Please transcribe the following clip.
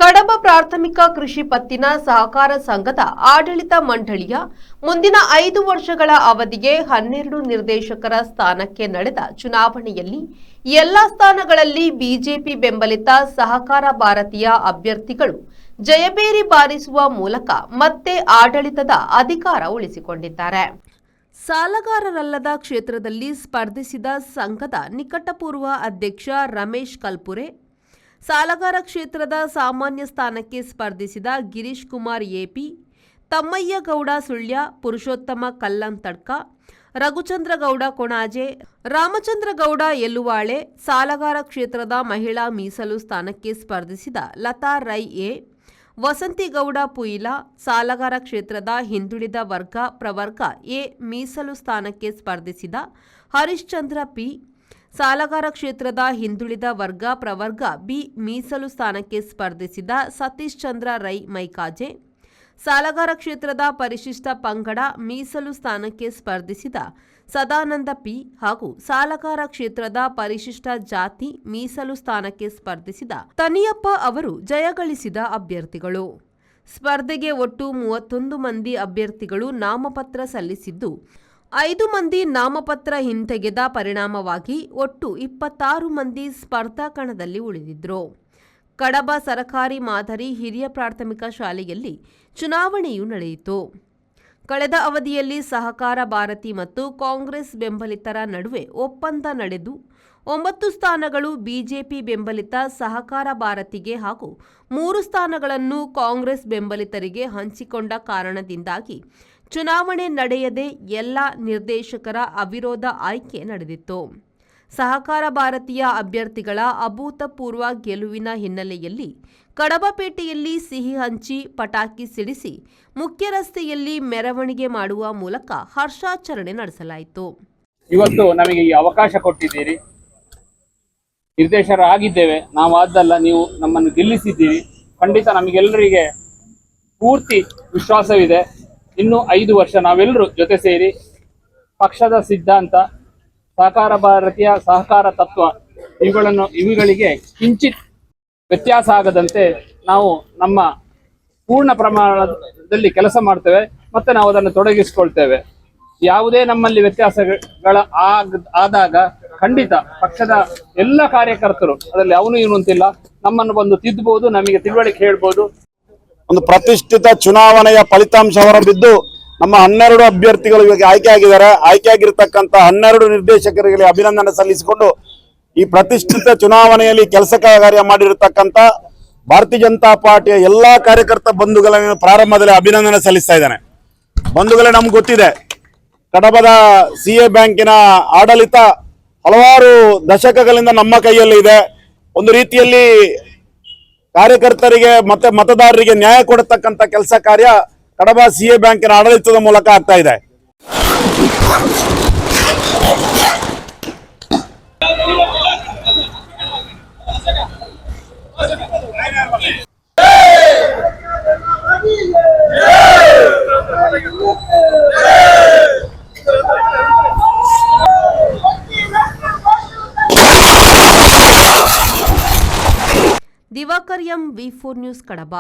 ಕಡಬ ಪ್ರಾಥಮಿಕ ಕೃಷಿ ಪತ್ತಿನ ಸಹಕಾರ ಸಂಘದ ಆಡಳಿತ ಮಂಡಳಿಯ ಮುಂದಿನ 5 ವರ್ಷಗಳ ಅವಧಿಗೆ 12 ನಿರ್ದೇಶಕರ ಸ್ಥಾನಕ್ಕೆ ನಡೆದ ಚುನಾವಣೆಯಲ್ಲಿ ಎಲ್ಲಾ ಸ್ಥಾನಗಳಲ್ಲಿ ಬಿಜೆಪಿ ಬೆಂಬಲಿತ ಸಹಕಾರ ಭಾರತೀಯ ಅಭ್ಯರ್ಥಿಗಳು ಜಯಬೇರಿ ಬಾರಿಸುವ ಮೂಲಕ ಮತ್ತೆ ಆಡಳಿತದ ಅಧಿಕಾರ ಉಳಿಸಿಕೊಂಡಿದ್ದಾರೆ. ಸಾಲಗಾರರಲ್ಲದ ಕ್ಷೇತ್ರದಲ್ಲಿ ಸ್ಪರ್ಧಿಸಿದ ಸಂಘದ ನಿಕಟಪೂರ್ವ ಅಧ್ಯಕ್ಷ ರಮೇಶ್ ಕಲ್ಪುರೆ, ಸಾಲಗಾರ ಕ್ಷೇತ್ರದ ಸಾಮಾನ್ಯ ಸ್ಥಾನಕ್ಕೆ ಸ್ಪರ್ಧಿಸಿದ ಗಿರೀಶ್ ಕುಮಾರ್ ಎಪಿ, ತಮ್ಮಯ್ಯ ಗೌಡ ಸುಳ್ಯ, ಪುರುಷೋತ್ತಮ ಕಲ್ಲಂತಡ್ಕ, ರಘುಚಂದ್ರಗೌಡ ಕೊಣಾಜೆ, ರಾಮಚಂದ್ರಗೌಡ ಯಲ್ಲುವಾಳೆ, ಸಾಲಗಾರ ಕ್ಷೇತ್ರದ ಮಹಿಳಾ ಮೀಸಲು ಸ್ಥಾನಕ್ಕೆ ಸ್ಪರ್ಧಿಸಿದ ಲತಾ ರೈ ಎ, ವಸಂತಿಗೌಡ ಪುಯಿಲ, ಸಾಲಗಾರ ಕ್ಷೇತ್ರದ ಹಿಂದುಳಿದ ವರ್ಗ ಪ್ರವರ್ಗ ಎ ಮೀಸಲು ಸ್ಥಾನಕ್ಕೆ ಸ್ಪರ್ಧಿಸಿದ ಹರಿಶ್ಚಂದ್ರ ಪಿ, ಸಾಲಗಾರ ಕ್ಷೇತ್ರದ ಹಿಂದುಳಿದ ವರ್ಗ ಪ್ರವರ್ಗ ಬಿ ಮೀಸಲು ಸ್ಥಾನಕ್ಕೆ ಸ್ಪರ್ಧಿಸಿದ ಸತೀಶ್ ಚಂದ್ರ ರೈ ಮೈಕಾಜೆ, ಸಾಲಗಾರ ಕ್ಷೇತ್ರದ ಪರಿಶಿಷ್ಟ ಪಂಗಡ ಮೀಸಲು ಸ್ಥಾನಕ್ಕೆ ಸ್ಪರ್ಧಿಸಿದ ಸದಾನಂದ ಪಿ ಹಾಗೂ ಸಾಲಗಾರ ಕ್ಷೇತ್ರದ ಪರಿಶಿಷ್ಟ ಜಾತಿ ಮೀಸಲು ಸ್ಥಾನಕ್ಕೆ ಸ್ಪರ್ಧಿಸಿದ ತನಿಯಪ್ಪ ಅವರು ಜಯಗಳಿಸಿದ ಅಭ್ಯರ್ಥಿಗಳು. ಸ್ಪರ್ಧೆಗೆ ಒಟ್ಟು 31 ಮಂದಿ ಅಭ್ಯರ್ಥಿಗಳು ನಾಮಪತ್ರ ಸಲ್ಲಿಸಿದ್ದು, 5 ಮಂದಿ ನಾಮಪತ್ರ ಹಿಂತೆಗೆದ ಪರಿಣಾಮವಾಗಿ ಒಟ್ಟು 26 ಮಂದಿ ಸ್ಪರ್ಧಾ ಕಣದಲ್ಲಿ ಉಳಿದಿದ್ರು. ಕಡಬ ಸರಕಾರಿ ಮಾದರಿ ಹಿರಿಯ ಪ್ರಾಥಮಿಕ ಶಾಲೆಯಲ್ಲಿ ಚುನಾವಣೆಯು ನಡೆಯಿತು. ಕಳೆದ ಅವಧಿಯಲ್ಲಿ ಸಹಕಾರ ಭಾರತಿ ಮತ್ತು ಕಾಂಗ್ರೆಸ್ ಬೆಂಬಲಿತರ ನಡುವೆ ಒಪ್ಪಂದ ನಡೆದು 9 ಸ್ಥಾನಗಳು ಬಿಜೆಪಿ ಬೆಂಬಲಿತ ಸಹಕಾರ ಭಾರತಿಗೆ ಹಾಗೂ 3 ಸ್ಥಾನಗಳನ್ನು ಕಾಂಗ್ರೆಸ್ ಬೆಂಬಲಿತರಿಗೆ ಹಂಚಿಕೊಂಡ ಕಾರಣದಿಂದಾಗಿ ಚುನಾವಣೆ ನಡೆಯದೆ ಎಲ್ಲ ನಿರ್ದೇಶಕರ ಅವಿರೋಧ ಆಯ್ಕೆ ನಡೆದಿತ್ತು. ಸಹಕಾರ ಭಾರತೀಯ ಅಭ್ಯರ್ಥಿಗಳ ಅಭೂತಪೂರ್ವ ಗೆಲುವಿನ ಹಿನ್ನೆಲೆಯಲ್ಲಿ ಕಡಬಪೇಟೆಯಲ್ಲಿ ಸಿಹಿ ಹಂಚಿ ಪಟಾಕಿ ಸಿಡಿಸಿ ಮುಖ್ಯ ರಸ್ತೆಯಲ್ಲಿ ಮೆರವಣಿಗೆ ಮಾಡುವ ಮೂಲಕ ಹರ್ಷಾಚರಣೆ ನಡೆಸಲಾಯಿತು. ಇವತ್ತು ನಮಗೆ ಈ ಅವಕಾಶ ಕೊಟ್ಟಿದ್ದೀರಿ, ನಿರ್ದೇಶಕರಾಗಿದ್ದೇವೆ ನಾವು, ಆದ್ದಲ್ಲ ನೀವು ನಮ್ಮನ್ನು ಗೆಲ್ಲಿಸಿದ್ದೀರಿ. ಖಂಡಿತ ನಮಗೆಲ್ಲರಿಗೆ ಪೂರ್ತಿ ವಿಶ್ವಾಸವಿದೆ. ಇನ್ನು 5 ವರ್ಷ ನಾವೆಲ್ಲರೂ ಜೊತೆ ಸೇರಿ ಪಕ್ಷದ ಸಿದ್ಧಾಂತ, ಸಹಕಾರ ಭಾರತೀಯ ಸಹಕಾರ ತತ್ವ ಇವುಗಳಿಗೆ ಕಿಂಚಿತ್ ವ್ಯತ್ಯಾಸ ಆಗದಂತೆ ನಾವು ನಮ್ಮ ಪೂರ್ಣ ಪ್ರಮಾಣದಲ್ಲಿ ಕೆಲಸ ಮಾಡ್ತೇವೆ ಮತ್ತು ನಾವು ಅದನ್ನು ತೊಡಗಿಸಿಕೊಳ್ತೇವೆ. ಯಾವುದೇ ನಮ್ಮಲ್ಲಿ ವ್ಯತ್ಯಾಸಗಳ ಆದಾಗ ಖಂಡಿತ ಪಕ್ಷದ ಎಲ್ಲ ಕಾರ್ಯಕರ್ತರು, ಅದರಲ್ಲಿ ಅವನು ಇವನು ಅಂತಿಲ್ಲ, ನಮ್ಮನ್ನು ಬಂದು ತಿದ್ದಬಹುದು, ನಮಗೆ ತಿಳುವಳಿಕೆ ಹೇಳ್ಬೋದು. ಒಂದು ಪ್ರತಿಷ್ಠಿತ ಚುನಾವಣೆಯ ಫಲಿತಾಂಶ ಹೊರಬಿದ್ದು ನಮ್ಮ 12 ಅಭ್ಯರ್ಥಿಗಳು ಇವಾಗ ಆಯ್ಕೆಯಾಗಿದ್ದಾರೆ. ಆಯ್ಕೆಯಾಗಿರ್ತಕ್ಕಂಥ 12 ನಿರ್ದೇಶಕರಿಗೆ ಅಭಿನಂದನೆ ಸಲ್ಲಿಸಿಕೊಂಡು ಈ ಪ್ರತಿಷ್ಠಿತ ಚುನಾವಣೆಯಲ್ಲಿ ಕೆಲಸ ಕಾರ್ಯ ಮಾಡಿರತಕ್ಕಂಥ ಭಾರತೀಯ ಜನತಾ ಪಾರ್ಟಿಯ ಎಲ್ಲಾ ಕಾರ್ಯಕರ್ತ ಬಂಧುಗಳನ್ನು ಪ್ರಾರಂಭದಲ್ಲಿ ಅಭಿನಂದನೆ ಸಲ್ಲಿಸ್ತಾ ಇದ್ದೇನೆ. ಬಂಧುಗಳೇ, ನಮ್ಗೆ ಗೊತ್ತಿದೆ, ಕಡಬದ ಸಿಎ ಬ್ಯಾಂಕಿನ ಆಡಳಿತ ಹಲವಾರು ದಶಕಗಳಿಂದ ನಮ್ಮ ಕೈಯಲ್ಲಿ ಇದೆ. ಒಂದು ರೀತಿಯಲ್ಲಿ ಕಾರ್ಯಕರ್ತರಿಗೆ ಮತ್ತೆ ಮತದಾರರಿಗೆ ನ್ಯಾಯ ಕೊಡತಕ್ಕಂಥ ಕೆಲಸ ಕಾರ್ಯ ಕಡಬ ಸಿಎ ಬ್ಯಾಂಕಿನ ಆಡಳಿತದ ಮೂಲಕ ಆಗ್ತಾ ಇದೆ. ದಿವಾಕರ್ ಎಂ, ವಿ4 ನ್ಯೂಸ್, ಕಡಬ.